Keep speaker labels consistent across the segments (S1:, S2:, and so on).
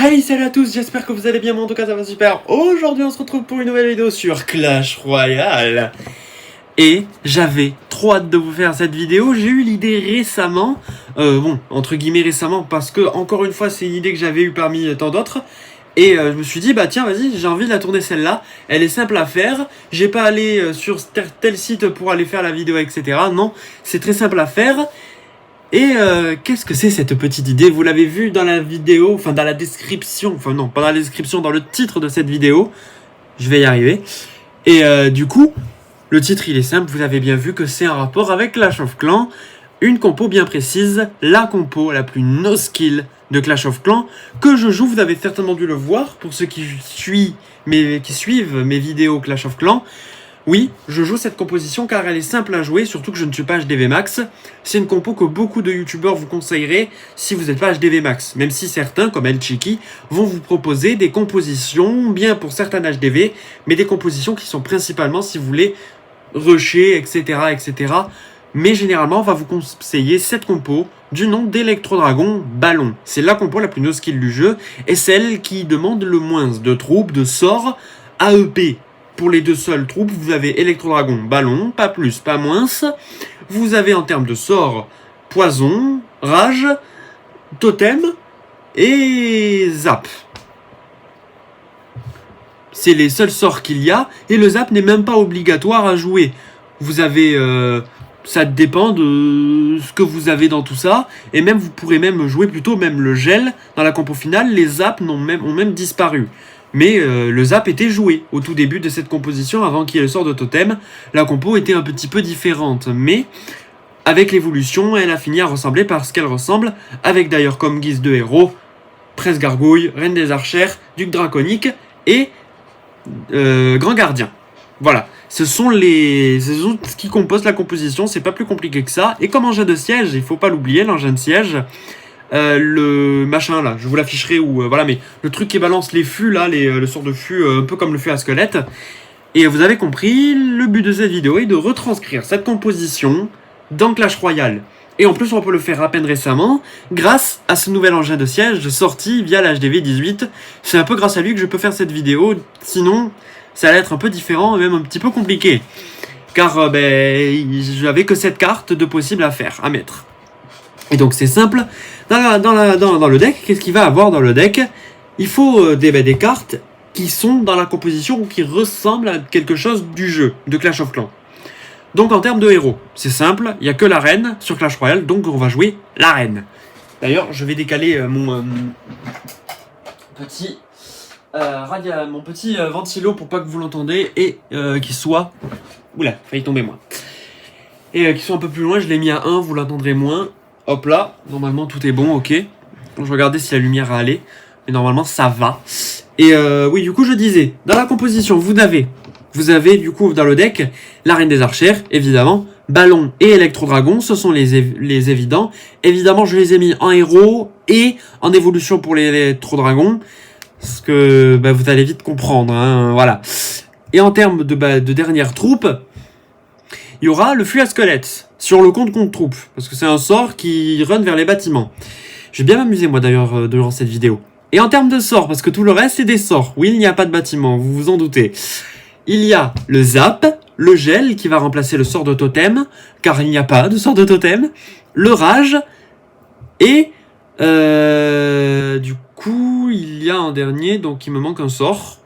S1: Hey, salut à tous, j'espère que vous allez bien, moi en tout cas ça va super. Aujourd'hui on se retrouve pour une nouvelle vidéo sur Clash Royale. Et j'avais trop hâte de vous faire cette vidéo, j'ai eu l'idée récemment, bon, entre guillemets récemment, parce que encore une fois c'est une idée que j'avais eue parmi tant d'autres. Et je me suis dit, bah tiens, vas-y, j'ai envie de la tourner celle-là, elle est simple à faire, j'ai pas allé sur tel site pour aller faire la vidéo, etc. Non, c'est très simple à faire. Et qu'est-ce que c'est cette petite idée? Vous l'avez vu dans la vidéo, enfin dans la description, enfin non, pas dans la description, dans le titre de cette vidéo. Je vais y arriver. Et du coup, le titre il est simple, vous avez bien vu que c'est un rapport avec Clash of Clans. Une compo bien précise, la compo la plus no skill de Clash of Clans, que je joue, vous avez certainement dû le voir, pour ceux qui suivent mes vidéos Clash of Clans. Oui, je joue cette composition car elle est simple à jouer, surtout que je ne suis pas HDV Max. C'est une compo que beaucoup de youtubeurs vous conseilleraient si vous n'êtes pas HDV Max. Même si certains, comme El Chiki, vont vous proposer des compositions, bien pour certains HDV, mais des compositions qui sont principalement, si vous voulez, rusher, etc., etc. Mais généralement, on va vous conseiller cette compo du nom d'Electro Dragon Ballon. C'est la compo la plus no skill du jeu, et celle qui demande le moins de troupes, de sorts, AEP. Pour les deux seules troupes, vous avez Electro Dragon Ballon, pas plus, pas moins. Vous avez en termes de sorts, Poison, Rage, Totem et Zap. C'est les seuls sorts qu'il y a, et le Zap n'est même pas obligatoire à jouer. Vous avez... ça dépend de ce que vous avez dans tout ça, et même vous pourrez même jouer plutôt même le gel. Dans la compo finale, les Zaps ont même disparu. Mais le Zap était joué au tout début de cette composition, avant qu'il y ait le sort de Totem. La compo était un petit peu différente, mais avec l'évolution, elle a fini à ressembler parce qu'elle ressemble, avec d'ailleurs comme guise de héros, Presse Gargouille, Reine des Archères, Duc Draconique et Grand Gardien. Voilà, ce sont ce qui compose la composition, c'est pas plus compliqué que ça. Et comme engin de siège, il faut pas l'oublier, l'engin de siège... le machin là, je vous l'afficherai ou voilà, mais le truc qui balance les fûts là, le sort de fût un peu comme le fût à squelette. Et vous avez compris, le but de cette vidéo est de retranscrire cette composition dans Clash Royale. Et en plus, on peut le faire à peine récemment, grâce à ce nouvel engin de siège sorti via l'HDV 18. C'est un peu grâce à lui que je peux faire cette vidéo, sinon ça allait être un peu différent et même un petit peu compliqué. Car j'avais que cette carte de possible à faire, à mettre. Et donc c'est simple, dans le deck, qu'est-ce qu'il va avoir dans le deck? Il faut des cartes qui sont dans la composition ou qui ressemblent à quelque chose du jeu, de Clash of Clans. Donc en termes de héros, c'est simple, il n'y a que la reine sur Clash Royale, donc on va jouer la reine. D'ailleurs, je vais décaler mon petit ventilo pour pas que vous l'entendez et qu'il soit... Oula, failli tomber moi. Et qu'il soit un peu plus loin, je l'ai mis à 1, vous l'entendrez moins. Hop là, normalement tout est bon, ok. Je regardais si la lumière allait, mais normalement ça va. Et oui, du coup je disais, dans la composition, vous avez du coup dans le deck, la Reine des Archères, évidemment, Ballon et Electro Dragon, ce sont les évidents. Évidemment, je les ai mis en héros et en évolution pour les Electro Dragons, parce que vous allez vite comprendre, hein, voilà. Et en termes de dernière troupe, il y aura le fût à squelette sur le compte contre troupe, parce que c'est un sort qui run vers les bâtiments. Je vais bien m'amuser moi d'ailleurs durant cette vidéo. Et en termes de sorts, parce que tout le reste c'est des sorts, oui il n'y a pas de bâtiment, vous vous en doutez. Il y a le Zap, le gel qui va remplacer le sort de Totem, car il n'y a pas de sort de Totem, le Rage, et du coup il y a un dernier, donc il me manque un sort.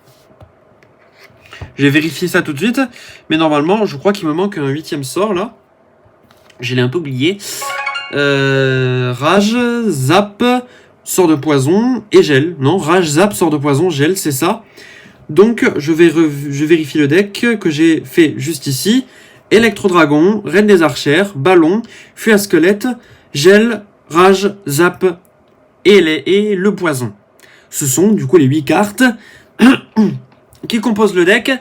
S1: Je vais vérifier ça tout de suite, mais normalement je crois qu'il me manque un 8ème sort là. Je l'ai un peu oublié. Rage, Zap, sort de poison et gel. Non, Rage, Zap, sort de poison, gel, c'est ça. Donc, je vérifie le deck que j'ai fait juste ici. Electro Dragon, Reine des Archères, Ballon, Fût à squelette, gel, Rage, Zap et le poison. Ce sont du coup les 8 cartes qui composent le deck.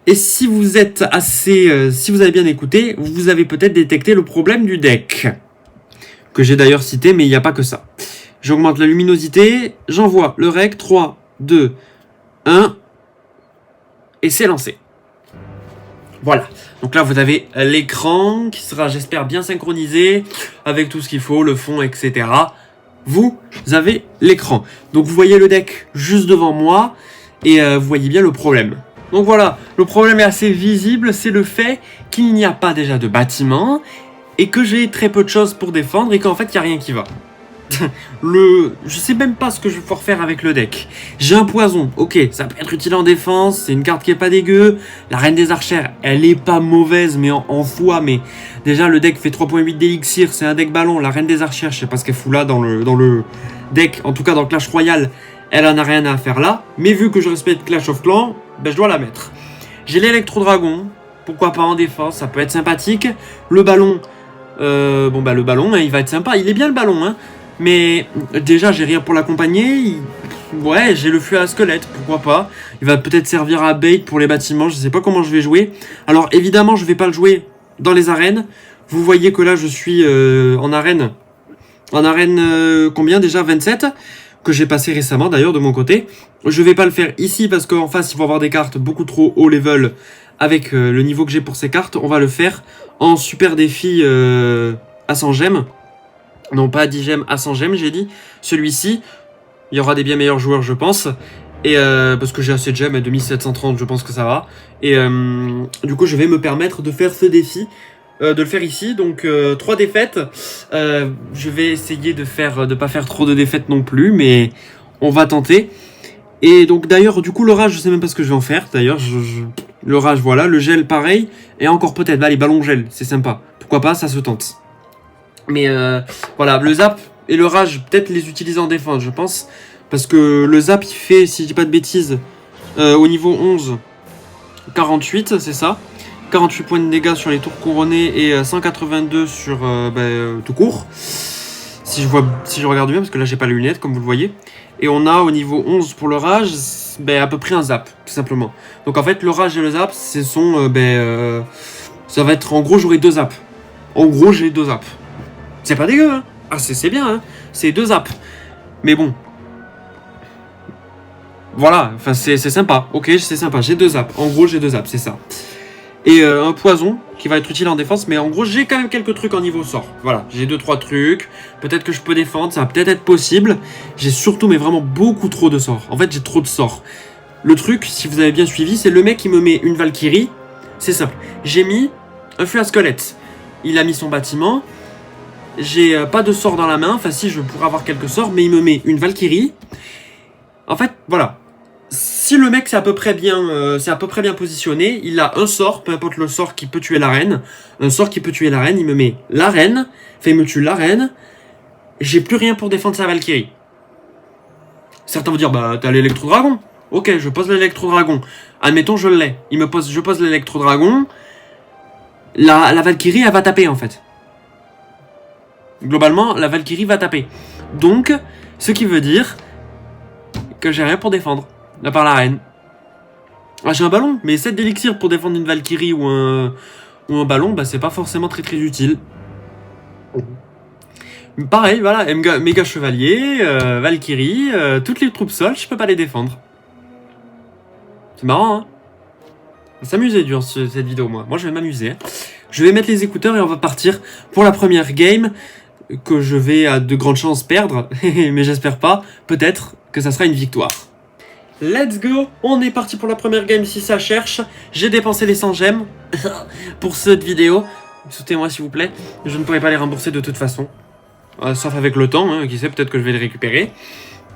S1: Et si vous êtes si vous avez bien écouté, vous avez peut-être détecté le problème du deck. Que j'ai d'ailleurs cité, mais il n'y a pas que ça. J'augmente la luminosité, j'envoie le rec, 3, 2, 1, et c'est lancé. Voilà. Donc là, vous avez l'écran qui sera, j'espère, bien synchronisé, avec tout ce qu'il faut, le fond, etc. vous avez l'écran. Donc vous voyez le deck juste devant moi et vous voyez bien le problème. Donc voilà, le problème est assez visible, c'est le fait qu'il n'y a pas déjà de bâtiment et que j'ai très peu de choses pour défendre et qu'en fait il n'y a rien qui va. Je sais même pas ce que je vais pouvoir faire avec le deck. J'ai un poison, ok, ça peut être utile en défense, c'est une carte qui est pas dégueu. La reine des archères, elle est pas mauvaise mais en foi, mais déjà le deck fait 3.8 d'élixir, c'est un deck ballon. La reine des archères, je sais pas ce qu'elle fout là dans le deck, en tout cas dans Clash Royale, elle en a rien à faire là. Mais vu que je respecte Clash of Clans, ben je dois la mettre. J'ai l'électro-dragon, pourquoi pas en défense, ça peut être sympathique. Le ballon, bon bah le ballon, hein, il va être sympa, il est bien le ballon, hein. Mais déjà j'ai rien pour l'accompagner. Ouais, j'ai le feu à squelette, pourquoi pas. Il va peut-être servir à bait pour les bâtiments, je sais pas comment je vais jouer. Alors évidemment je vais pas le jouer dans les arènes. Vous voyez que là je suis en arène. En arène combien déjà, 27, que j'ai passé récemment d'ailleurs de mon côté. Je vais pas le faire ici parce qu'en face il faut avoir des cartes beaucoup trop haut level. Avec le niveau que j'ai pour ces cartes, on va le faire en super défi à 100 gemmes. Non, pas à 10 gemmes, à 100 gemmes, j'ai dit. Celui-ci, il y aura des bien meilleurs joueurs, je pense. Et parce que j'ai assez de gemmes, à 2730, je pense que ça va. Et du coup, je vais me permettre de faire ce défi, de le faire ici. Donc, 3 défaites. Je vais essayer de pas faire trop de défaites non plus, mais on va tenter. Et donc, d'ailleurs, du coup, l'orage, je sais même pas ce que je vais en faire. D'ailleurs, l'orage, voilà. Le gel, pareil. Et encore peut-être, là, les ballons gel, c'est sympa. Pourquoi pas, ça se tente. Mais voilà, le zap et le rage, peut-être les utiliser en défense, je pense. Parce que le zap, il fait, si je dis pas de bêtises, au niveau 11, 48, c'est ça. 48 points de dégâts sur les tours couronnés et 182 sur tout court. Si je regarde bien, parce que là, j'ai pas les lunettes, comme vous le voyez. Et on a au niveau 11 pour le rage, à peu près un zap, tout simplement. Donc en fait, le rage et le zap, ce sont, ça va être, en gros, j'aurai 2 zaps. En gros, j'ai 2 zaps. C'est pas dégueu, hein. Ah, c'est bien, hein. C'est 2 zaps. Mais bon. Voilà, enfin, c'est sympa. Ok, c'est sympa. J'ai 2 zaps. En gros, j'ai 2 zaps, c'est ça. Et un poison qui va être utile en défense. Mais en gros, j'ai quand même quelques trucs en niveau sort. Voilà, j'ai 2-3 trucs. Peut-être que je peux défendre. Ça va peut-être être possible. J'ai surtout, mais vraiment beaucoup trop de sorts. En fait, j'ai trop de sorts. Le truc, si vous avez bien suivi, c'est le mec qui me met une Valkyrie. C'est simple. J'ai mis un feu à squelette. Il a mis son bâtiment. J'ai pas de sort dans la main, enfin si je pourrais avoir quelques sorts, mais il me met une Valkyrie. En fait, voilà. Si le mec c'est à peu près bien positionné, il a un sort, peu importe le sort qui peut tuer la reine. Un sort qui peut tuer la reine, il me met la reine, enfin il me tue la reine. J'ai plus rien pour défendre sa Valkyrie. Certains vont dire, bah t'as l'électro-dragon. Ok, je pose l'électro-dragon. Admettons, je l'ai. Je pose l'électro-dragon. La Valkyrie, elle va taper en fait. Globalement, la Valkyrie va taper. Donc, ce qui veut dire que j'ai rien pour défendre, à part la reine. Ah, j'ai un ballon, mais 7 d'élixir pour défendre une Valkyrie ou un ballon, bah c'est pas forcément très très utile. Pareil, voilà, méga chevalier, Valkyrie, toutes les troupes sol, je peux pas les défendre. C'est marrant, hein. On va s'amuser durant cette vidéo, moi. Moi, je vais m'amuser. Hein. Je vais mettre les écouteurs et on va partir pour la première game que je vais à de grandes chances perdre, mais j'espère pas. Peut-être que ça sera une victoire. Let's go. On est parti pour la première game si ça cherche. J'ai dépensé les 100 gemmes pour cette vidéo. Soutenez-moi s'il vous plaît. Je ne pourrai pas les rembourser de toute façon. Sauf avec le temps, hein, qui sait, peut-être que je vais les récupérer.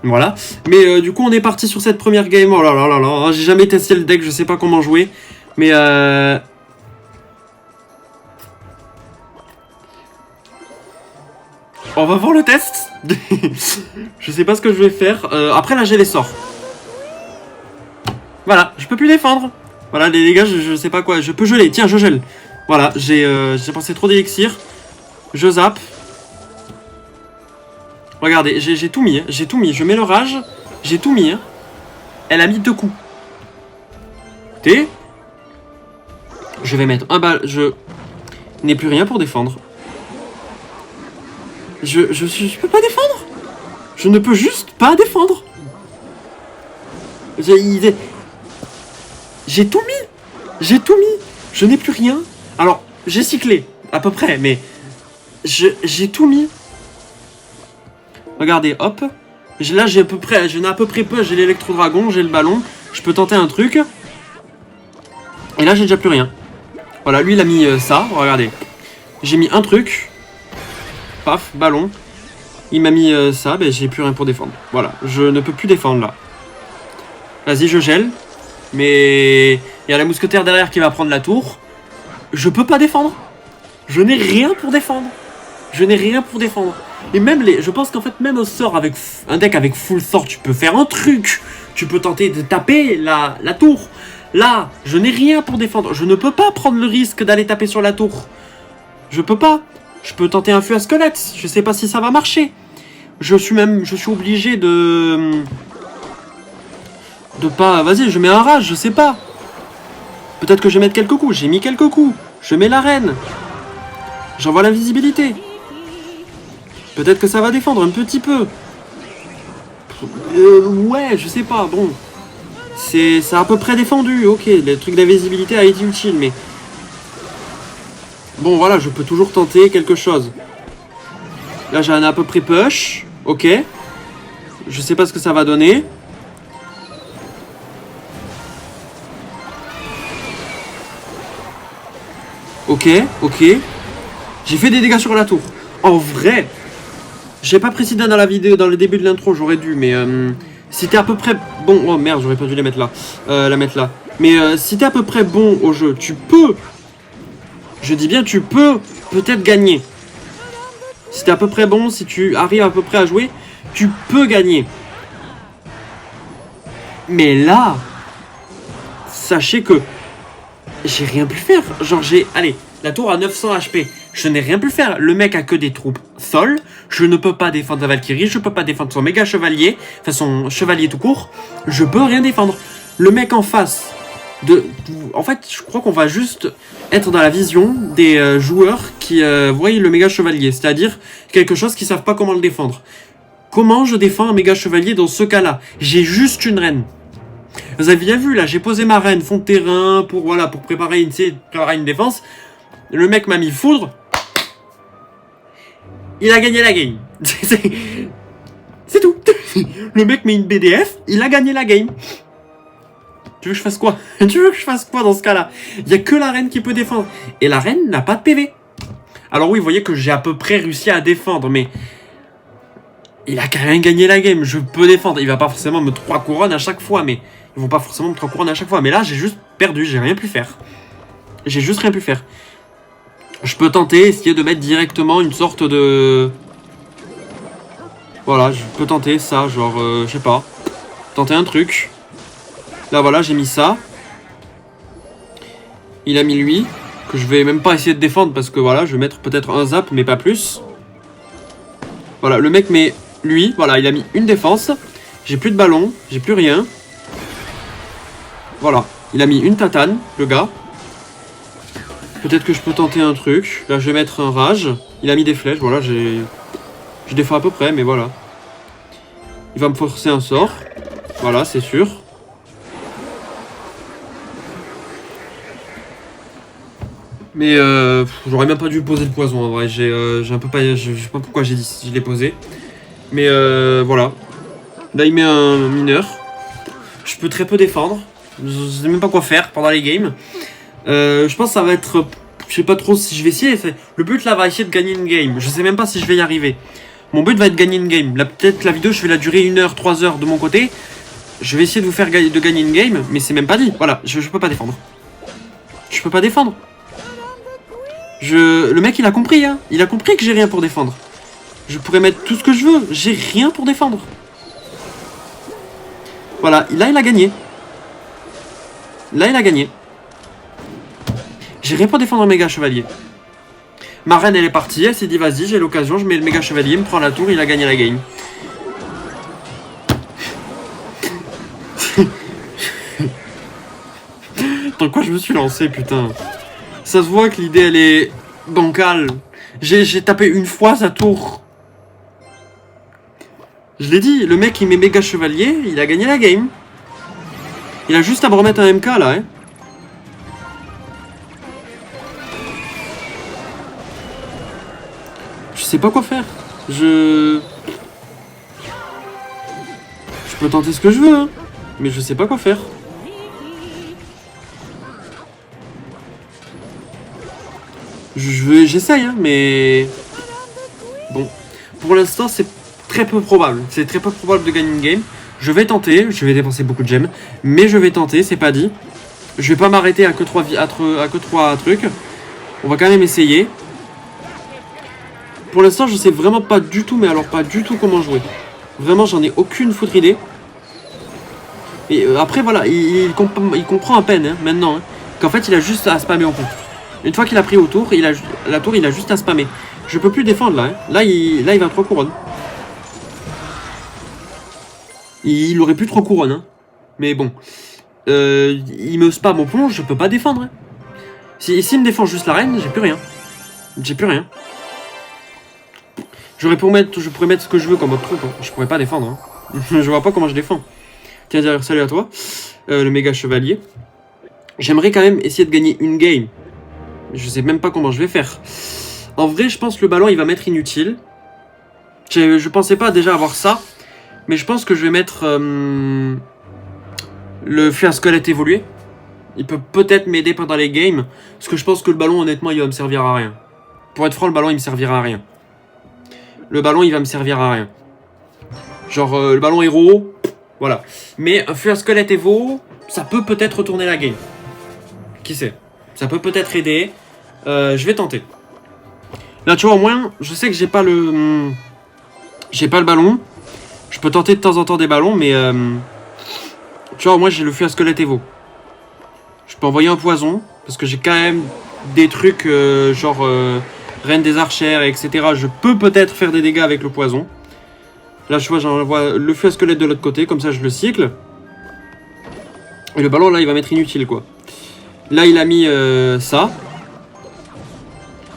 S1: Voilà. Mais du coup, on est parti sur cette première game. Oh là là là là. J'ai jamais testé le deck, je sais pas comment jouer. Mais on va voir le test. Je sais pas ce que je vais faire. Après là j'ai les sorts. Voilà, je peux plus défendre. Voilà les dégâts, je sais pas quoi. Je peux geler, tiens je gèle. Voilà, j'ai pensé trop d'élixir. Je zappe. Regardez, j'ai tout mis, hein. J'ai tout mis. Je mets l'orage, j'ai tout mis. Hein. Elle a mis 2 coups. T. Je vais mettre un bal. Je n'ai plus rien pour défendre. Je peux pas défendre. Je ne peux juste pas défendre. J'ai tout mis. J'ai tout mis. Je n'ai plus rien. Alors, j'ai cyclé, à peu près, mais j'ai tout mis. Regardez, hop. Là, j'ai j'en ai à peu près peu. J'ai l'électro-dragon, j'ai le ballon. Je peux tenter un truc. Et là, j'ai déjà plus rien. Voilà, lui, il a mis ça. Regardez. J'ai mis un truc. Paf, ballon. Il m'a mis ça. Ben, j'ai plus rien pour défendre. Voilà, je ne peux plus défendre, là. Vas-y, je gèle. Mais il y a la mousquetaire derrière qui va prendre la tour. Je peux pas défendre. Je n'ai rien pour défendre. Je n'ai rien pour défendre. Et même je pense qu'en fait, même au sort avec un deck avec full sort, tu peux faire un truc. Tu peux tenter de taper la tour. Là, je n'ai rien pour défendre. Je ne peux pas prendre le risque d'aller taper sur la tour. Je peux pas. Je peux tenter un feu à squelette. Je sais pas si ça va marcher. Je suis obligé de pas... Vas-y, je mets un rage, je sais pas. Peut-être que je vais mettre quelques coups. J'ai mis quelques coups. Je mets la reine. J'envoie l'invisibilité. Peut-être que ça va défendre un petit peu. Ouais, je sais pas. Bon. C'est à peu près défendu. Ok, le truc d'invisibilité a été utile, mais... Bon, voilà, je peux toujours tenter quelque chose. Là, j'ai un à peu près push. Ok. Je sais pas ce que ça va donner. Ok, ok. J'ai fait des dégâts sur la tour. En vrai, j'ai pas précisé dans la vidéo, dans le début de l'intro, j'aurais dû, mais si t'es à peu près bon... Oh merde, j'aurais pas dû la mettre là. Mais si t'es à peu près bon au jeu, tu peux... Je dis bien, tu peux peut-être gagner. Si t'es à peu près bon, si tu arrives à peu près à jouer, tu peux gagner. Mais là, sachez que j'ai rien pu faire. Genre allez, la tour a 900 HP. Je n'ai rien pu faire. Le mec a que des troupes sol. Je ne peux pas défendre la Valkyrie. Je peux pas défendre son méga chevalier. Enfin, son chevalier tout court. Je peux rien défendre. Le mec en face en fait, je crois qu'on va juste être dans la vision des joueurs qui voient le méga chevalier. C'est-à-dire quelque chose qu'ils savent pas comment le défendre. Comment je défends un méga chevalier dans ce cas-là? J'ai juste une reine. Vous avez bien vu, là, j'ai posé ma reine fond de terrain pour préparer une défense. Le mec m'a mis foudre. Il a gagné la game. C'est tout. Le mec met une BDF, il a gagné la game. Tu veux que je fasse quoi? Tu veux que je fasse quoi dans ce cas-là? Il n'y a que la reine qui peut défendre. Et la reine n'a pas de PV. Alors oui, vous voyez que j'ai à peu près réussi à défendre, mais... Il a quand même gagné la game. Je peux défendre. Il va pas forcément me 3 couronnes à chaque fois, mais... Ils vont pas forcément me 3 couronnes à chaque fois. Mais là, j'ai juste perdu. J'ai rien pu faire. J'ai juste rien pu faire. Je peux tenter, essayer de mettre directement une sorte de... Voilà, je peux tenter ça, genre, je sais pas. Tenter un truc. Là, voilà, j'ai mis ça. Il a mis lui, que je vais même pas essayer de défendre, parce que voilà, je vais mettre peut-être un zap, mais pas plus. Voilà, le mec met lui, voilà, il a mis une défense. J'ai plus de ballon, j'ai plus rien. Voilà, il a mis une tatane, le gars. Peut-être que je peux tenter un truc. Là, je vais mettre un rage. Il a mis des flèches, voilà, je défends à peu près, mais voilà. Il va me forcer un sort. Voilà, c'est sûr. Mais j'aurais même pas dû poser le poison en vrai. J'ai un peu pas. Je sais pas pourquoi je l'ai posé. Mais voilà. Là, il met un mineur. Je peux très peu défendre. Je sais même pas quoi faire pendant les games. Je pense que ça va être... Je sais pas trop si je vais essayer. Le but là va essayer de gagner une game. Je sais même pas si je vais y arriver. Mon but va être de gagner une game. Là, peut-être la vidéo, je vais la durer 1 heure, 3 heures de mon côté. Je vais essayer de vous faire gagner une game. Mais c'est même pas dit. Voilà, je peux pas défendre. Je peux pas défendre. Le mec, il a compris, hein. Il a compris que j'ai rien pour défendre. Je pourrais mettre tout ce que je veux. J'ai rien pour défendre. Voilà, là, il a gagné. Là, il a gagné. J'ai rien pour défendre un méga chevalier. Ma reine, elle est partie. Elle s'est dit, vas-y, j'ai l'occasion. Je mets le méga chevalier, il me prend la tour. Il a gagné la game. Dans quoi je me suis lancé, putain. Ça se voit que l'idée, elle est bancale. J'ai tapé une fois sa tour. Je l'ai dit, le mec, il met méga chevalier. Il a gagné la game. Il a juste à me remettre un MK, là, hein. Je sais pas quoi faire. peux tenter ce que je veux, hein. Mais je sais pas quoi faire. J'essaye, hein, mais... Bon. Pour l'instant, c'est très peu probable. C'est très peu probable de gagner une game. Je vais tenter, je vais dépenser beaucoup de gemmes. Mais je vais tenter, c'est pas dit. Je vais pas m'arrêter à que 3 trucs. On va quand même essayer. Pour l'instant, je sais vraiment pas du tout, mais alors pas du tout comment jouer. Vraiment, j'en ai aucune foutre idée. Et après, voilà, il comprend à peine, hein, maintenant, hein, qu'en fait, il a juste à spammer au pont. Une fois qu'il a pris au tour, il a juste à spammer. Je peux plus défendre, là. Hein. Là, il va 3 couronnes. Il aurait plus 3 couronnes, hein. Mais bon. Il me spam au pont, je peux pas défendre. Hein. S'il me défend juste la reine, j'ai plus rien. J'ai plus rien. Je pourrais mettre ce que je veux comme autre troupe. Hein. Je pourrais pas défendre. Hein. Je vois pas comment je défends. Tiens, d'ailleurs, salut à toi. Le méga chevalier. J'aimerais quand même essayer de gagner une game. Je sais même pas comment je vais faire. En vrai, je pense que le ballon, il va m'être inutile. Je pensais pas déjà avoir ça. Mais je pense que je vais mettre le feu à squelette évolué. Il peut peut-être m'aider pendant les games. Parce que je pense que le ballon, honnêtement, il va me servir à rien. Pour être franc, le ballon, il me servira à rien. Le ballon, il va me servir à rien. Genre, le ballon héros, voilà. Mais un feu à squelette évo, ça peut peut-être retourner la game. Qui sait? Ça peut peut-être aider. Je vais tenter. Là, tu vois, au moins, je sais que j'ai pas le ballon. Je peux tenter de temps en temps des ballons, mais... tu vois, moi, j'ai le feu à squelette évo. Je peux envoyer un poison, parce que j'ai quand même des trucs, genre... Reine des archères, etc. Je peux peut-être faire des dégâts avec le poison. Là, je vois, j'envoie le feu à squelette de l'autre côté, comme ça, je le cycle. Et le ballon, là, il va m'être inutile, quoi. Là, il a mis ça.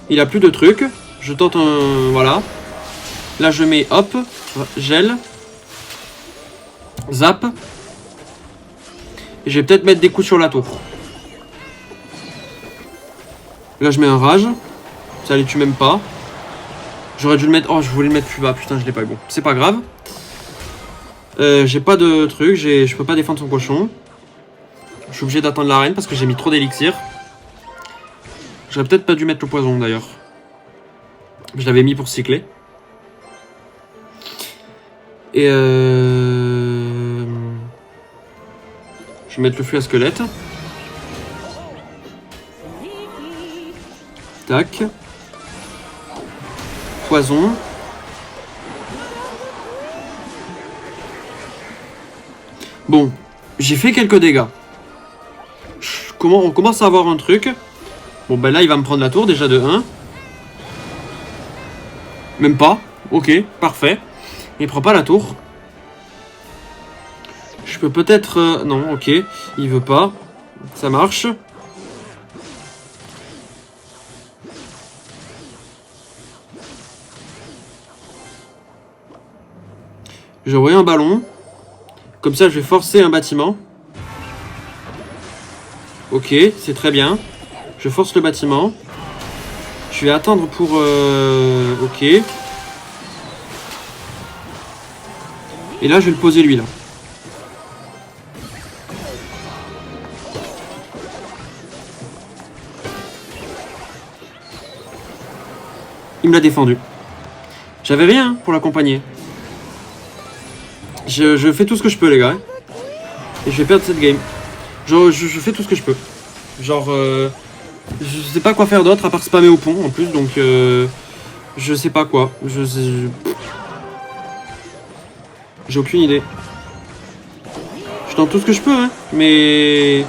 S1: Il a plus de trucs. Je tente un... Voilà. Là, je mets, hop, gel. Zap. Et je vais peut-être mettre des coups sur la tour. Là, je mets un rage. Ça les tue même pas. J'aurais dû le mettre... Oh, je voulais le mettre plus bas. Putain, je l'ai pas eu. Bon, c'est pas grave. J'ai pas de truc. Je peux pas défendre son cochon. Je suis obligé d'attendre la reine parce que j'ai mis trop d'élixir. J'aurais peut-être pas dû mettre le poison, d'ailleurs. Je l'avais mis pour cycler. Et je vais mettre le feu à squelette. Tac. Poison. Bon, j'ai fait quelques dégâts. On commence à avoir un truc. Bon, ben là, il va me prendre la tour, déjà de 1. Même pas. Ok, parfait. Il prend pas la tour. Je peux peut-être... non, ok. Il veut pas. Ça marche. J'ai envoyé un ballon. Comme ça, je vais forcer un bâtiment. Ok, c'est très bien. Je force le bâtiment. Je vais attendre pour... ok. Et là, je vais le poser lui, là. Il me l'a défendu. J'avais rien pour l'accompagner. Je fais tout ce que je peux, les gars. Et je vais perdre cette game. Je fais tout ce que je peux. Genre... je sais pas quoi faire d'autre à part spammer au pont, en plus, donc... je sais pas quoi. J'ai aucune idée. Je tente tout ce que je peux, hein. Mais...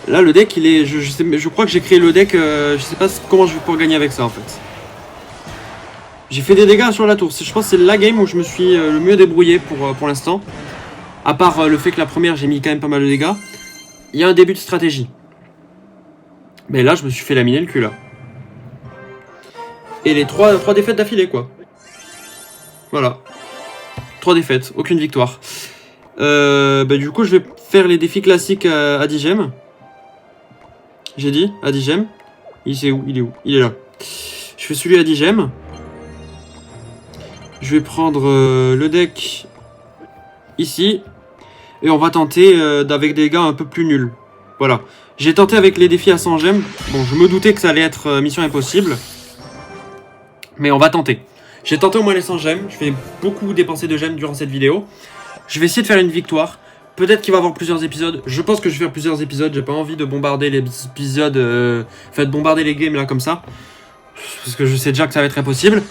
S1: Là, le deck, il est... Je crois que j'ai créé le deck... je sais pas comment je vais pouvoir gagner avec ça, en fait. J'ai fait des dégâts sur la tour. Je pense que c'est la game où je me suis le mieux débrouillé pour l'instant. À part le fait que la première, j'ai mis quand même pas mal de dégâts. Il y a un début de stratégie. Mais là, je me suis fait laminer le cul, là. Et les 3 défaites d'affilée, quoi. Voilà. 3 défaites, aucune victoire. Du coup, je vais faire les défis classiques à 10 gemmes. J'ai dit, à 10 gemmes. Il est où? Il est là. Je fais celui à 10 gemmes. Je vais prendre le deck ici. Et on va tenter avec des gars un peu plus nuls. Voilà. J'ai tenté avec les défis à 100 gemmes. Bon, je me doutais que ça allait être mission impossible. Mais on va tenter. J'ai tenté au moins les 100 gemmes. Je vais beaucoup dépenser de gemmes durant cette vidéo. Je vais essayer de faire une victoire. Peut-être qu'il va y avoir plusieurs épisodes. Je pense que je vais faire plusieurs épisodes. J'ai pas envie de bombarder les épisodes. Enfin, de bombarder les games là comme ça. Parce que je sais déjà que ça va être impossible.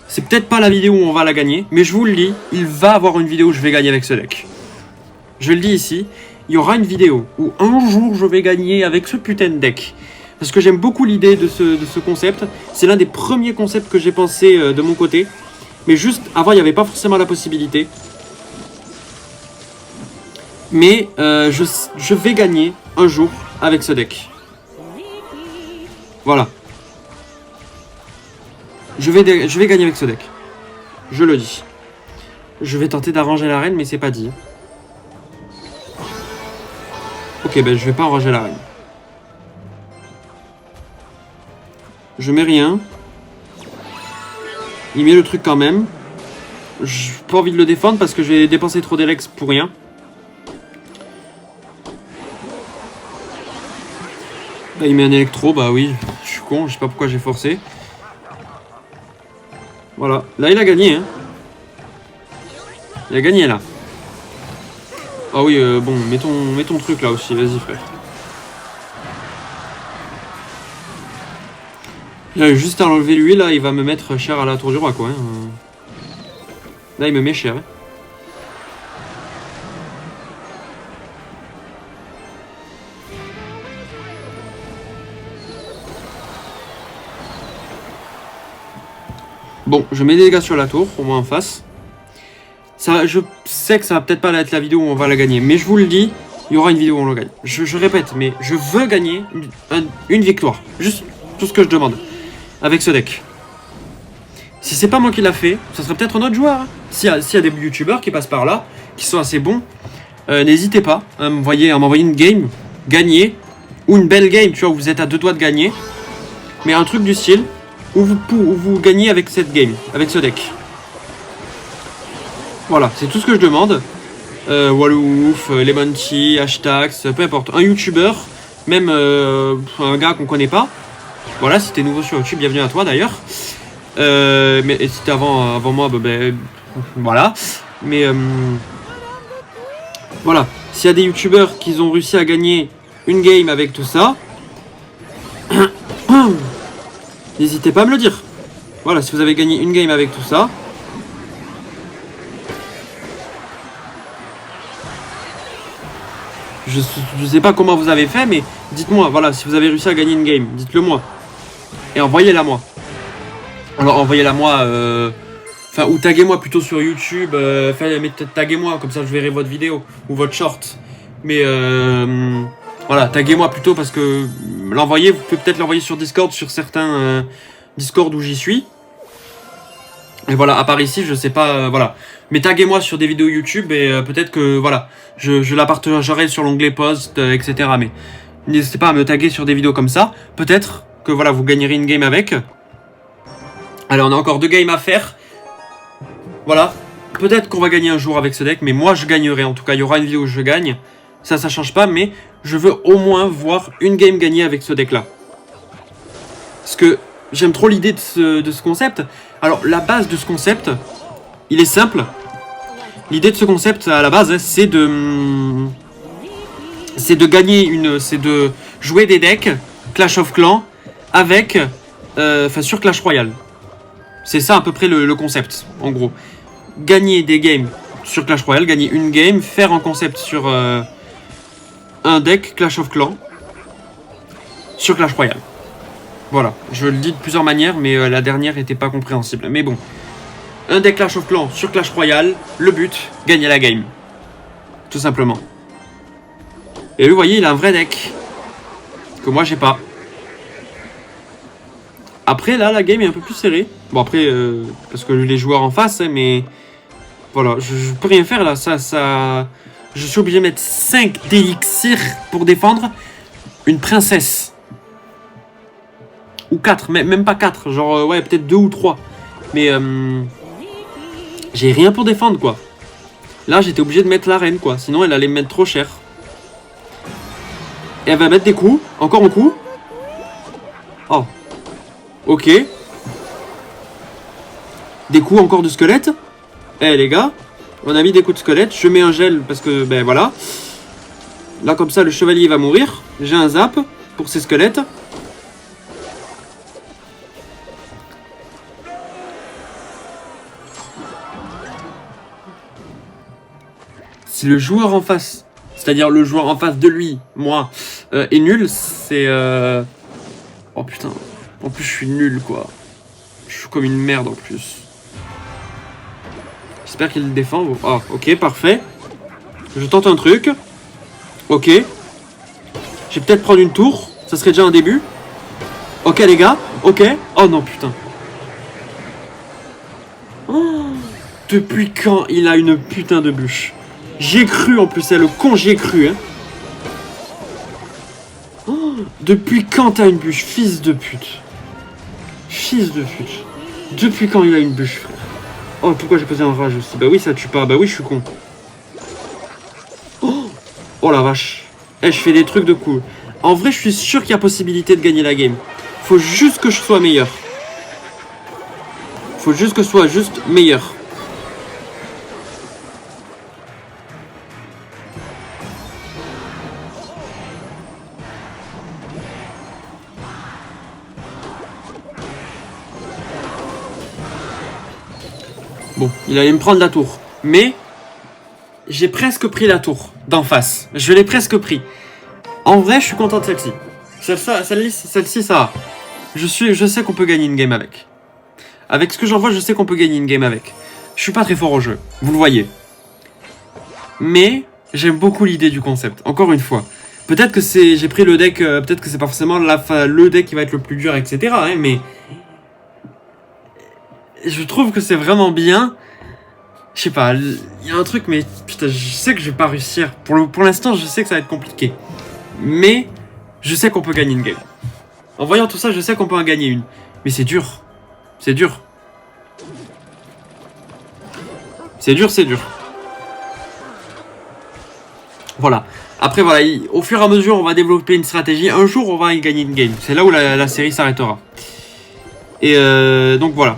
S1: C'est peut-être pas la vidéo où on va la gagner. Mais je vous le dis, il va y avoir une vidéo où je vais gagner avec ce deck. Je le dis ici. Il y aura une vidéo où un jour je vais gagner avec ce putain de deck. Parce que j'aime beaucoup l'idée de ce concept. C'est l'un des premiers concepts que j'ai pensé de mon côté. Mais juste avant, il n'y avait pas forcément la possibilité. Mais je vais gagner un jour avec ce deck. Voilà. Je vais gagner avec ce deck. Je le dis. Je vais tenter d'arranger la reine, mais c'est pas dit. Ok, ben je vais pas arranger la reine. Je mets rien. Il met le truc quand même. J'ai pas envie de le défendre parce que je vais dépenser trop d'Elex pour rien. Là, il met un électro, bah oui, je suis con, je sais pas pourquoi j'ai forcé. Voilà, là il a gagné. Hein. Il a gagné là. Ah oui, bon, mets ton truc là aussi, vas-y frère. Là, juste à l'enlever lui, là, il va me mettre cher à la tour du roi, quoi. Hein. Là, il me met cher. Hein. Bon, je mets des dégâts sur la tour, au moins en face. Ça, je sais que ça va peut-être pas être la vidéo où on va la gagner, mais je vous le dis, il y aura une vidéo où on la gagne. Je répète, mais je veux gagner une victoire. Juste tout ce que je demande. Avec ce deck. Si c'est pas moi qui l'a fait, ça serait peut-être un autre joueur. Hein. S'il y a des youtubeurs qui passent par là, qui sont assez bons, n'hésitez pas à m'envoyer une game, gagner, ou une belle game, tu vois, où vous êtes à 2 doigts de gagner. Mais un truc du style, où vous gagnez avec cette game, avec ce deck. Voilà, c'est tout ce que je demande. Wallouf, Lemonty, Hashtags, peu importe. Un youtubeur, même un gars qu'on connaît pas. Voilà, si t'es nouveau sur YouTube, bienvenue à toi d'ailleurs. Mais si t'es avant moi, ben voilà. Mais voilà, s'il y a des youtubeurs qui ont réussi à gagner une game avec tout ça, n'hésitez pas à me le dire. Voilà, si vous avez gagné une game avec tout ça. Je sais pas comment vous avez fait, mais dites-moi, voilà, si vous avez réussi à gagner une game, dites-le moi. Et envoyez-la moi. Alors envoyez-la moi, enfin, ou taguez-moi plutôt sur YouTube, mais taguez-moi, comme ça je verrai votre vidéo, ou votre short. Mais voilà, taguez-moi plutôt parce que l'envoyer, vous pouvez peut-être l'envoyer sur Discord, sur certains Discord où j'y suis. Et voilà, à part ici, je sais pas, voilà. Mais taguez-moi sur des vidéos YouTube et peut-être que, voilà, je la partagerai sur l'onglet post, etc. Mais n'hésitez pas à me taguer sur des vidéos comme ça. Peut-être que, voilà, vous gagnerez une game avec. Alors, on a encore 2 games à faire. Voilà. Peut-être qu'on va gagner un jour avec ce deck, mais moi, je gagnerai. En tout cas, il y aura une vidéo où je gagne. Ça change pas, mais je veux au moins voir une game gagnée avec ce deck-là. Parce que j'aime trop l'idée de ce concept. Alors, la base de ce concept, il est simple. L'idée de ce concept, à la base, c'est de gagner c'est de jouer des decks Clash of Clans avec, sur Clash Royale. C'est ça à peu près le concept, en gros. Gagner des games sur Clash Royale, gagner une game, faire un concept sur un deck Clash of Clans sur Clash Royale. Voilà, je le dis de plusieurs manières, mais la dernière n'était pas compréhensible. Mais bon, un deck Clash of Clans sur Clash Royale, le but, gagner la game. Tout simplement. Et lui, vous voyez, il a un vrai deck. Que moi, j'ai pas. Après, là, la game est un peu plus serrée. Bon, après, parce que les joueurs en face, hein, mais... Voilà, je peux rien faire, là. Je suis obligé de mettre 5 d'élixir pour défendre une princesse. Ou 4, même pas 4. Genre, ouais, peut-être 2 ou 3. Mais, j'ai rien pour défendre, quoi. Là, j'étais obligé de mettre la reine, quoi. Sinon, elle allait me mettre trop cher. Et elle va mettre des coups. Encore un coup. Oh. Ok. Des coups encore de squelette. Eh, les gars. On a mis des coups de squelette. Je mets un gel parce que, ben voilà. Là, comme ça, le chevalier va mourir. J'ai un zap pour ces squelettes. Si le joueur en face, c'est-à-dire le joueur en face de lui, moi, est nul, c'est... Oh putain, en plus je suis nul quoi. Je suis comme une merde en plus. J'espère qu'il le défend. Ah, ok, parfait. Je tente un truc. Ok. Je vais peut-être prendre une tour, ça serait déjà un début. Ok les gars, ok. Oh non putain. Oh, depuis quand il a une putain de bûche? J'ai cru en plus, c'est le con, j'ai cru. Hein. Oh, depuis quand t'as une bûche, fils de pute? Fils de pute. Depuis quand il a une bûche, frère? Oh, pourquoi j'ai posé un rage aussi? Bah oui, ça tue pas. Bah oui, je suis con. Oh, oh la vache. Eh, je fais des trucs de cool. En vrai, je suis sûr qu'il y a possibilité de gagner la game. Faut juste que je sois meilleur. Faut juste que je sois juste meilleur. Bon, il allait me prendre la tour. Mais j'ai presque pris la tour d'en face. Je l'ai presque pris. En vrai, je suis content de celle-ci. Celle-ci, ça va. Je sais qu'on peut gagner une game avec. Avec ce que j'en vois, je sais qu'on peut gagner une game avec. Je suis pas très fort au jeu, vous le voyez. Mais j'aime beaucoup l'idée du concept. Encore une fois. Peut-être que j'ai pris le deck, peut-être que c'est pas forcément le deck qui va être le plus dur, etc. Hein, mais je trouve que c'est vraiment bien. Je sais pas, il y a un truc, mais putain, je sais que je vais pas réussir. Pour l'instant, je sais que ça va être compliqué. Mais je sais qu'on peut gagner une game. En voyant tout ça, je sais qu'on peut en gagner une. Mais c'est dur. C'est dur. C'est dur, c'est dur. Voilà. Après, voilà, au fur et à mesure, on va développer une stratégie. Un jour, on va y gagner une game. C'est là où la série s'arrêtera. Et donc voilà.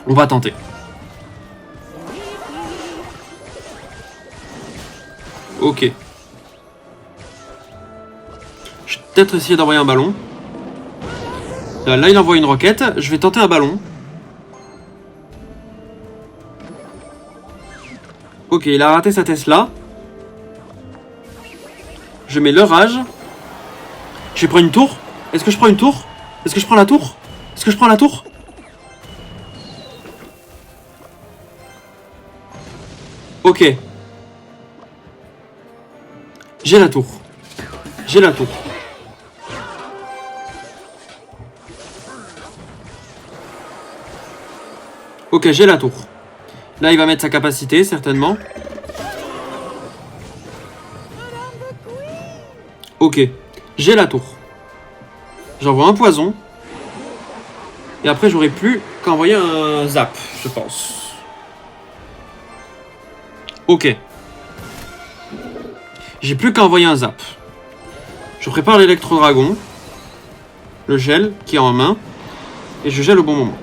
S1: On va tenter. Ok. Je vais peut-être essayer d'envoyer un ballon. Là, il envoie une roquette. Je vais tenter un ballon. Ok, il a raté sa Tesla. Je mets le rage. Je vais prendre une tour. Est-ce que je prends une tour? Est-ce que je prends la tour? Est-ce que je prends la tour? Ok. J'ai la tour. J'ai la tour. Ok, j'ai la tour. Là, il va mettre sa capacité, certainement. Ok. J'ai la tour. J'envoie un poison. Et après, j'aurai plus qu'à envoyer un zap, je pense. Ok. J'ai plus qu'à envoyer un zap. Je prépare l'électro-dragon. Le gel qui est en main. Et je gèle au bon moment.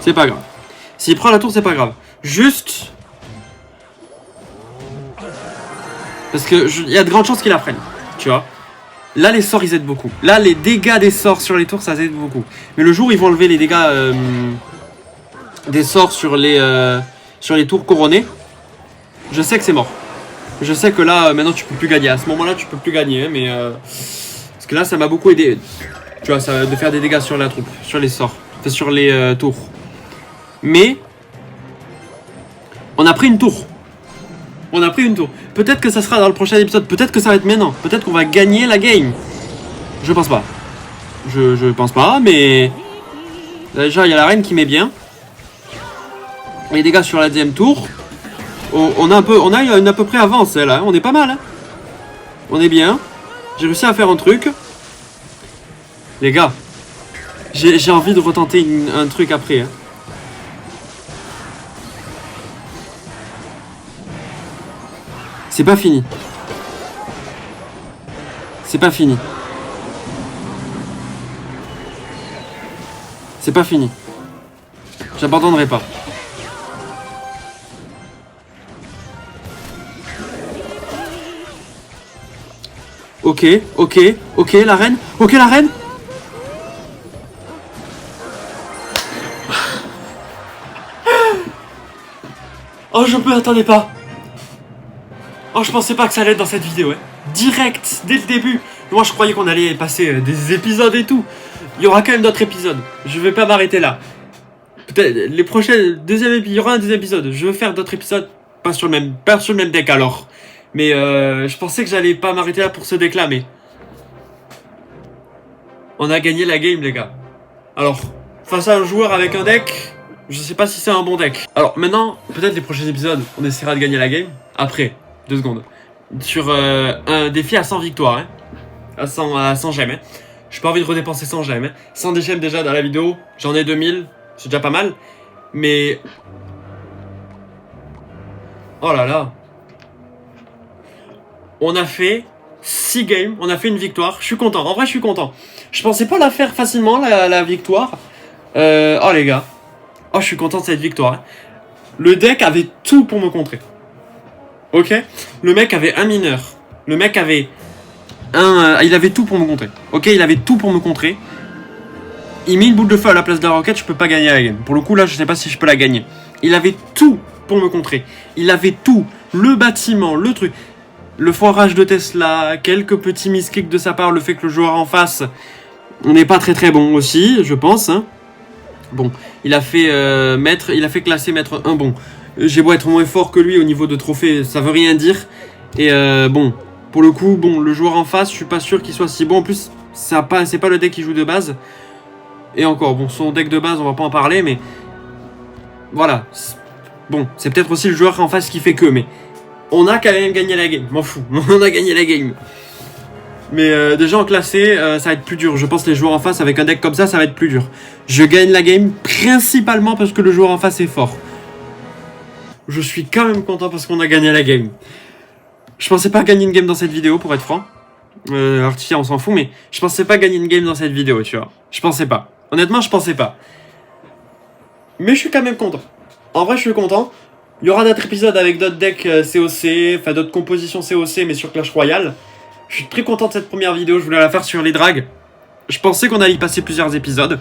S1: C'est pas grave. S'il prend la tour, c'est pas grave. Juste... Parce que il y a de grandes chances qu'il la prenne. Tu vois. Là, les sorts, ils aident beaucoup. Là, les dégâts des sorts sur les tours, ça aide beaucoup. Mais le jour où ils vont enlever les dégâts des sorts sur les tours couronnées, je sais que c'est mort. Je sais que là, maintenant, tu peux plus gagner. À ce moment-là, tu peux plus gagner. Mais parce que là, ça m'a beaucoup aidé. Tu vois, ça, de faire des dégâts sur la troupe, sur les sorts, enfin, sur les tours. Mais on a pris une tour. On a pris une tour. Peut-être que ça sera dans le prochain épisode. Peut-être que ça va être maintenant. Peut-être qu'on va gagner la game. Je pense pas. Je pense pas, mais... Déjà, il y a la reine qui met bien. Les dégâts sur la deuxième tour. On a une à peu près avance, là. On est pas mal. Hein. On est bien. J'ai réussi à faire un truc. Les gars, j'ai envie de retenter un truc après. Hein. C'est pas fini. C'est pas fini. C'est pas fini. J'abandonnerai pas. Ok, la reine. Ok, la reine. Oh, je m'y attendais pas. Oh, je pensais pas que ça allait être dans cette vidéo. Hein. Direct, dès le début. Moi, je croyais qu'on allait passer des épisodes et tout. Il y aura quand même d'autres épisodes. Je vais pas m'arrêter là. Peut-être les prochains il y aura un deuxième épisode. Je veux faire d'autres épisodes, pas sur le même deck alors. Mais je pensais que j'allais pas m'arrêter là pour ce deck là, mais on a gagné la game, les gars. Alors, face à un joueur avec un deck, je sais pas si c'est un bon deck. Alors maintenant, peut-être les prochains épisodes, on essaiera de gagner la game. Après, 2 secondes. Sur un défi à 100 victoires, hein. À 100 gemmes. Hein. J'ai pas envie de redépenser 100 gemmes. Hein. 100 des gemmes déjà dans la vidéo, j'en ai 2000. C'est déjà pas mal. Mais... oh là là. On a fait 6 games, on a fait une victoire. Je suis content, en vrai je suis content. Je pensais pas la faire facilement, la victoire. Oh les gars. Oh, je suis content de cette victoire. Hein. Le deck avait tout pour me contrer. Ok. Le mec avait un mineur. Le mec avait il avait tout pour me contrer. Ok, il avait tout pour me contrer. Il met une boule de feu à la place de la roquette, je peux pas gagner la game. Pour le coup, là, je sais pas si je peux la gagner. Il avait tout pour me contrer. Il avait tout. Le bâtiment, le truc. Le forage de Tesla, quelques petits miskicks de sa part, le fait que le joueur en face n'est pas très très bon aussi, je pense. Hein. Bon, il a fait classer maître 1 bon. J'ai beau être moins fort que lui au niveau de trophée, ça veut rien dire. Et bon, pour le coup, bon, le joueur en face, je suis pas sûr qu'il soit si bon. En plus, c'est pas le deck qui joue de base. Et encore, bon, son deck de base, on va pas en parler, mais voilà. Bon, c'est peut-être aussi le joueur en face qui fait que, mais on a quand même gagné la game. M'en fous, on a gagné la game. Mais déjà en classé, ça va être plus dur. Je pense que les joueurs en face, avec un deck comme ça va être plus dur. Je gagne la game principalement parce que le joueur en face est fort. Je suis quand même content parce qu'on a gagné la game. Je pensais pas gagner une game dans cette vidéo, pour être franc. Artifice, on s'en fout, mais je pensais pas gagner une game dans cette vidéo, tu vois. Je pensais pas. Honnêtement, je pensais pas. Mais je suis quand même content. En vrai, je suis content. Il y aura d'autres épisodes avec d'autres decks COC, enfin d'autres compositions COC, mais sur Clash Royale. Je suis très content de cette première vidéo, je voulais la faire sur les drags. Je pensais qu'on allait y passer plusieurs épisodes.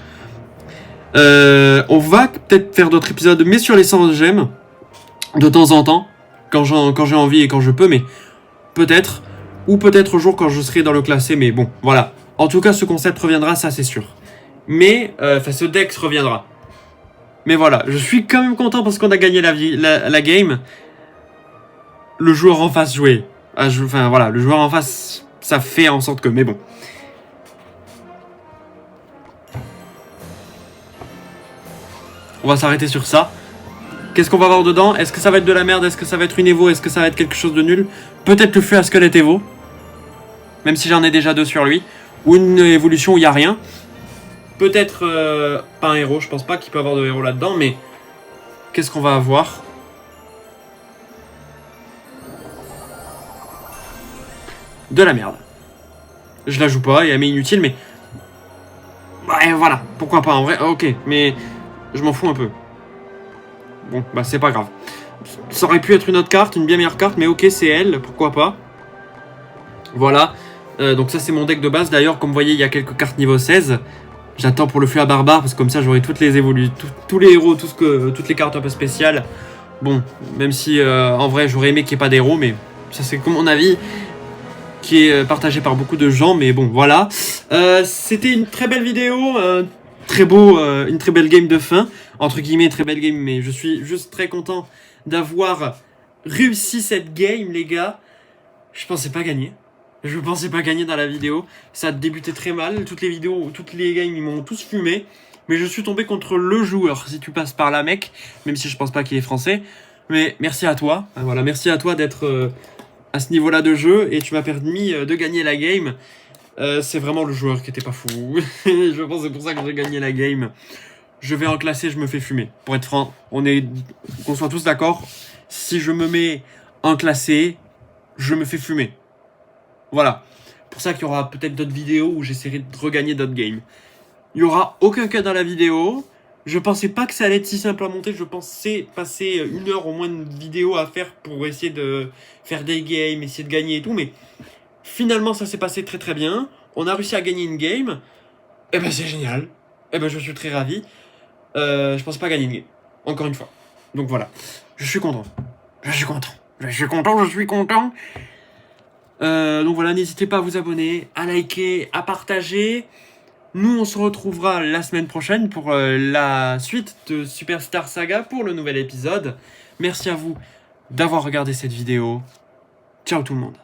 S1: On va peut-être faire d'autres épisodes, mais sur les 100 gemmes. De temps en temps. Quand j'ai envie et quand je peux, mais peut-être. Ou peut-être au jour quand je serai dans le classé, mais bon, voilà. En tout cas, ce concept reviendra, ça c'est sûr. Mais, ce deck reviendra. Mais voilà, je suis quand même content parce qu'on a gagné la game. Le joueur en face jouait. Enfin voilà, le joueur en face, ça fait en sorte que... mais bon. On va s'arrêter sur ça. Qu'est-ce qu'on va avoir dedans? Est-ce que ça va être de la merde? Est-ce que ça va être une Evo? Est-ce que ça va être quelque chose de nul? Peut-être le feu à squelette Evo. Même si j'en ai déjà 2 sur lui. Ou une évolution où il n'y a rien. Peut-être pas un héros. Je pense pas qu'il peut y avoir de héros là-dedans. Mais qu'est-ce qu'on va avoir? De la merde. Je la joue pas, et elle m'est inutile, mais... ouais, voilà, pourquoi pas, en vrai, ok, mais... je m'en fous un peu. Bon, bah c'est pas grave. Ça aurait pu être une autre carte, une bien meilleure carte, mais ok, c'est elle, pourquoi pas. Voilà, donc ça c'est mon deck de base, d'ailleurs, comme vous voyez, il y a quelques cartes niveau 16. J'attends pour le flux à barbare, parce que comme ça j'aurai toutes les évolutions, tous les héros, toutes les cartes un peu spéciales. Bon, même si, en vrai, j'aurais aimé qu'il n'y ait pas d'héros, mais ça c'est comme mon avis... qui est partagé par beaucoup de gens, mais bon, voilà. C'était une très belle vidéo, une très belle game de fin, entre guillemets, très belle game, mais je suis juste très content d'avoir réussi cette game, les gars. Je pensais pas gagner. Je pensais pas gagner dans la vidéo. Ça a débuté très mal. Toutes les vidéos, toutes les games, ils m'ont tous fumé. Mais je suis tombé contre le joueur, si tu passes par là, mec. Même si je pense pas qu'il est français. Mais merci à toi. Voilà, merci à toi d'être... à ce niveau-là de jeu et tu m'as permis de gagner la game. C'est vraiment le joueur qui était pas fou. Je pense que c'est pour ça que j'ai gagné la game. Je vais en classé, je me fais fumer. Pour être franc, qu'on soit tous d'accord. Si je me mets en classé, je me fais fumer. Voilà. Pour ça qu'il y aura peut-être d'autres vidéos où j'essaierai de regagner d'autres games. Il y aura aucun cut dans la vidéo. Je pensais pas que ça allait être si simple à monter. Je pensais passer 1 heure au moins de vidéo à faire pour essayer de faire des games, essayer de gagner et tout. Mais finalement, ça s'est passé très très bien. On a réussi à gagner une game. Et ben c'est génial. Et ben je suis très ravi. Je pensais pas gagner une game. Encore une fois. Donc voilà. Je suis content. Je suis content. Je suis content, je suis content. Donc voilà, n'hésitez pas à vous abonner, à liker, à partager. Nous, on se retrouvera la semaine prochaine pour la suite de Superstar Saga pour le nouvel épisode. Merci à vous d'avoir regardé cette vidéo. Ciao tout le monde.